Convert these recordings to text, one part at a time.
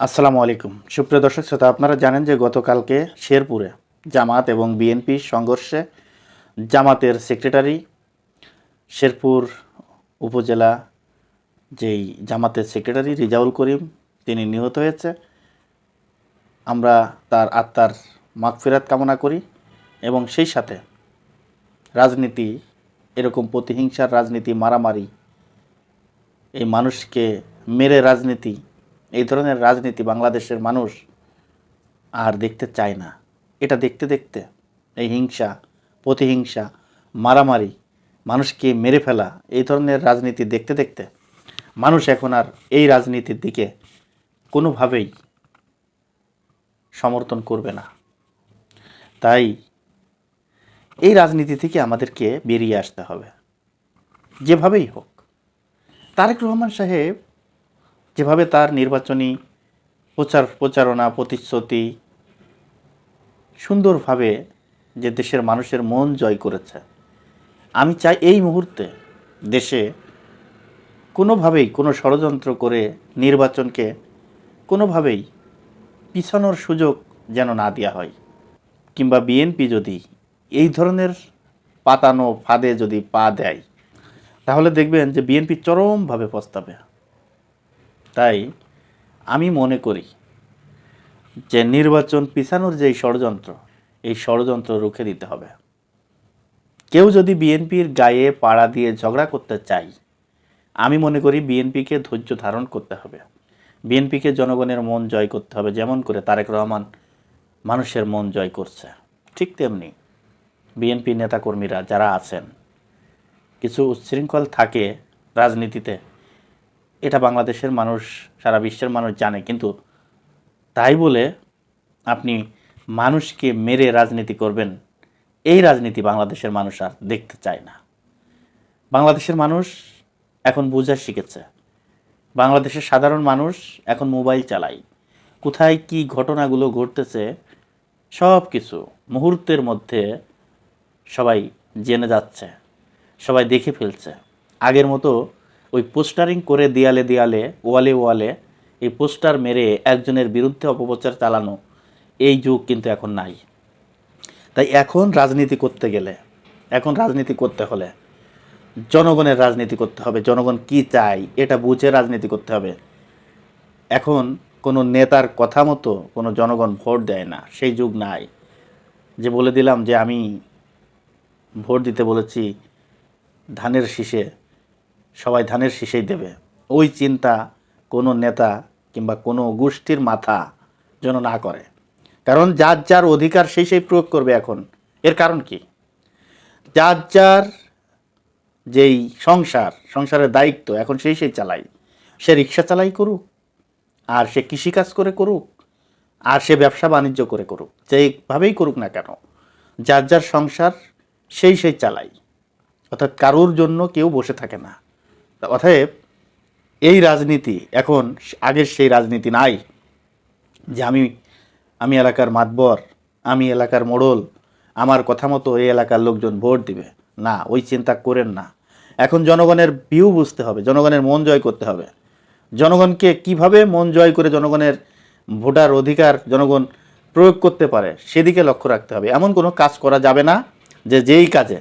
আসসালামু আলাইকুম সুপ্রিয় দর্শক শ্রোতা, আপনারা জানেন যে গতকালকে শেরপুরে জামাত এবং বিএনপি সংঘর্ষে জামাতের সেক্রেটারি শেরপুর উপজেলা যেই জামাতের সেক্রেটারি রিজাউল করিম তিনি নিহত হয়েছে। আমরা তার আত্মার মাগফিরাত কামনা করি এবং সেই সাথে রাজনীতি, এরকম প্রতিহিংসার রাজনীতি, মারামারি, এই মানুষকে মেরে রাজনীতি, এই ধরনের রাজনীতি বাংলাদেশের মানুষ আর দেখতে চায় না। এটা দেখতে দেখতে এই হিংসা, প্রতিহিংসা, মারামারি, মানুষকে মেরে ফেলা, এই ধরনের রাজনীতি দেখতে দেখতে মানুষ এখন আর এই রাজনীতির দিকে কোনোভাবেই সমর্থন করবে না। তাই এই রাজনীতি থেকে আমাদেরকে বেরিয়ে আসতে হবে, যেভাবেই হোক। তারেক রহমান সাহেব যেভাবে তার নির্বাচনী প্রচারণা, প্রতিশ্রুতি সুন্দরভাবে যে দেশের মানুষের মন জয় করেছে, আমি চাই এই মুহূর্তে দেশে কোনোভাবেই কোনো ষড়যন্ত্র করে নির্বাচনকে কোনোভাবেই পিছানোর সুযোগ যেন না দেওয়া হয়। কিংবা বিএনপি যদি এই ধরনের পাতানো ফাঁদে যদি পা দেয়, তাহলে দেখবেন যে বিএনপি চরমভাবে পস্তাবে। তাই আমি মনে করি যে নির্বাচন পিছানোর যেই ষড়যন্ত্র, এই ষড়যন্ত্র রুখে দিতে হবে। কেউ যদি বিএনপির গায়ে পাড়া দিয়ে ঝগড়া করতে চায়, আমি মনে করি বিএনপিকে ধৈর্য ধারণ করতে হবে, বিএনপিকে জনগণের মন জয় করতে হবে। যেমন করে তারেক রহমান মানুষের মন জয় করছে, ঠিক তেমনি বিএনপি নেতাকর্মীরা যারা আছেন, কিছু উচ্ছৃঙ্খল থাকে রাজনীতিতে, এটা বাংলাদেশের মানুষ, সারা বিশ্বের মানুষ জানে। কিন্তু তাই বলে আপনি মানুষকে মেরে রাজনীতি করবেন, এই রাজনীতি বাংলাদেশের মানুষ আর দেখতে চায় না। বাংলাদেশের মানুষ এখন বোঝা শিখেছে। বাংলাদেশের সাধারণ মানুষ এখন মোবাইল চালায়, কোথায় কি ঘটনাগুলো ঘটতেছে সব কিছু মুহূর্তের মধ্যে সবাই জেনে যাচ্ছে, সবাই দেখে ফেলছে। আগের মতো ওই পোস্টারিং করে দেয়ালে দেয়ালে, ওয়ালে ওয়ালে এই পোস্টার মেরে একজনের বিরুদ্ধে অপপ্রচার চালানো, এই যুগ কিন্তু এখন নাই। তাই এখন রাজনীতি করতে গেলে, এখন রাজনীতি করতে হলে জনগণের রাজনীতি করতে হবে। জনগণ কি চায় এটা বুঝে রাজনীতি করতে হবে। এখন কোনো নেতার কথা মতো কোনো জনগণ ভোট দেয় না, সেই যুগ নাই। যে বলে দিলাম যে আমি ভোট দিতে বলেছি ধানের শীষে, সবাই ধানের শীষেই দেবে, ওই চিন্তা কোনো নেতা কিংবা কোনো গোষ্ঠীর মাথা যেন না করে। কারণ যার যার অধিকার সেই সেই প্রয়োগ করবে এখন। এর কারণ কি? যার যার যেই সংসারের দায়িত্ব এখন সেই সেই চালাই। সে রিক্সা চালাই করুক, আর সে কৃষিকাজ করে করুক, আর সে ব্যবসা বাণিজ্য করে করুক, যেইভাবেই করুক না কেন, যার যার সংসার সেই সেই চালাই। অর্থাৎ কারোর জন্য কেউ বসে থাকে না। অতএব এই রাজনীতি এখন আগের সেই রাজনীতি নাই যে আমি এলাকার মাতবর, আমি এলাকার মোড়ল, আমার কথা মতো এই এলাকার লোকজন ভোট দিবে। না, ওই চিন্তা করেন না। এখন জনগণের ভিউ বুঝতে হবে, জনগণের মন জয় করতে হবে। জনগণকে কিভাবে মন জয় করে জনগণের ভোটার অধিকার জনগণ প্রয়োগ করতে পারে সেদিকে লক্ষ্য রাখতে হবে। এমন কোনো কাজ করা যাবে না যে যেই কাজে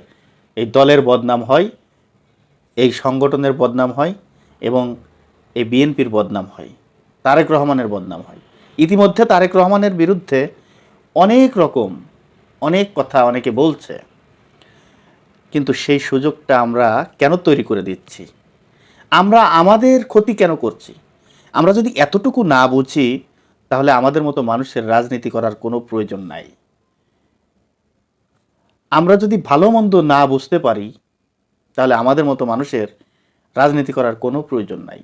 এই দলের বদনাম হয়, এই সংগঠনের বদনাম হয় এবং এই বিএনপির বদনাম হয়, তারেক রহমানের বদনাম হয়। ইতিমধ্যে তারেক রহমানের বিরুদ্ধে অনেক কথা অনেকে বলছে, কিন্তু সেই সুযোগটা আমরা কেন তৈরি করে দিচ্ছি? আমরা আমাদের ক্ষতি কেন করছি? আমরা যদি এতটুকু না বুঝি, তাহলে আমাদের মতো মানুষের রাজনীতি করার কোনো প্রয়োজন নাই। আমরা যদি ভালো মন্দ না বুঝতে পারি, তাহলে আমাদের মতো মানুষের রাজনীতি করার কোনো প্রয়োজন নাই।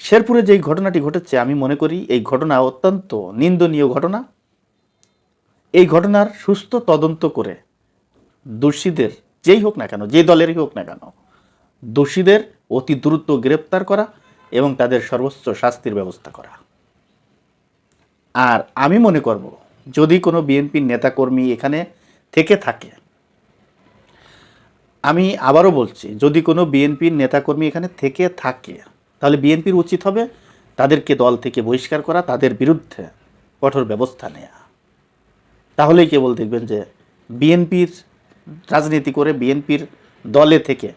শেরপুরে যেই ঘটনাটি ঘটেছে, আমি মনে করি এই ঘটনা অত্যন্ত নিন্দনীয় ঘটনা। এই ঘটনার সুস্থ তদন্ত করে দোষীদের, যেই হোক না কেন, যে দলেরই হোক না কেন, দোষীদের অতি দ্রুত গ্রেপ্তার করা এবং তাদের সর্বোচ্চ শাস্তির ব্যবস্থা করা। আর আমি মনে করব, যদি কোনো বিএনপির নেতাকর্মী এখানে থেকে থাকে, আমি আবারও বলছি, যদি কোনো বিএনপির নেতাকর্মী এখানে থেকে থাকে, তাহলে বিএনপির উচিত হবে তাদেরকে দল থেকে বহিষ্কার করা, তাদের বিরুদ্ধে কঠোর ব্যবস্থা নেওয়া। তাহলেই কেবল দেখবেন যে বিএনপির রাজনীতি করে বিএনপির দলে থেকে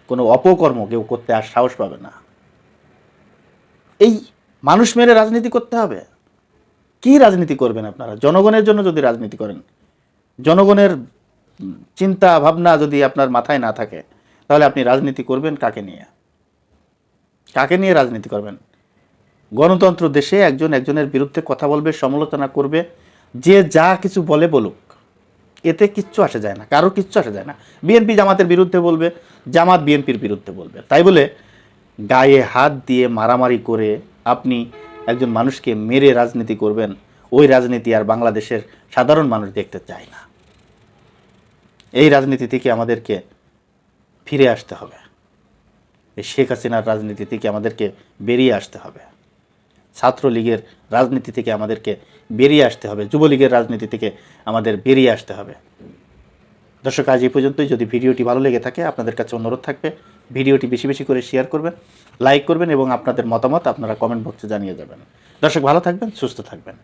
কোনো অপকর্ম কেউ করতে আর সাহস পাবে না। এই মানুষ মেরে রাজনীতি করতে হবে? কি রাজনীতি করবেন আপনারা? জনগণের জন্য যদি রাজনীতি করেন, জনগণের চিন্তা ভাবনা যদি আপনার মাথায় না থাকে, তাহলে আপনি রাজনীতি করবেন কাকে নিয়ে? কাকে নিয়ে রাজনীতি করবেন? গণতন্ত্র দেশে একজন একজনের বিরুদ্ধে কথা বলবে, সমালোচনা করবে, যে যা কিছু বলে বলুক, এতে কিচ্ছু আসে যায় না, কারোর কিচ্ছু আসে যায় না। বিএনপি জামাতের বিরুদ্ধে বলবে, জামাত বিএনপির বিরুদ্ধে বলবে। তাই বলে গায়ে হাত দিয়ে মারামারি করে আপনি একজন মানুষকে মেরে রাজনীতি করবেন, ওই রাজনীতি আর বাংলাদেশের সাধারণ মানুষ দেখতে চায় না। এই রাজনীতি থেকে আমাদেরকে ফিরে আসতে হবে। এই শেখ হাসিনার রাজনীতি থেকে আমাদেরকে বেরিয়ে আসতে হবে। ছাত্রলীগের রাজনীতি থেকে আমাদেরকে বেরিয়ে আসতে হবে। যুবলীগের রাজনীতি থেকে আমাদের বেরিয়ে আসতে হবে। দর্শক, আজ এই পর্যন্তই। যদি ভিডিওটি ভালো লেগে থাকে, আপনাদের কাছে অনুরোধ থাকবে ভিডিওটি বেশি বেশি করে শেয়ার করবেন, লাইক করবেন এবং আপনাদের মতামত আপনারা কমেন্ট বক্সে জানিয়ে যাবেন। দর্শক, ভালো থাকবেন, সুস্থ থাকবেন।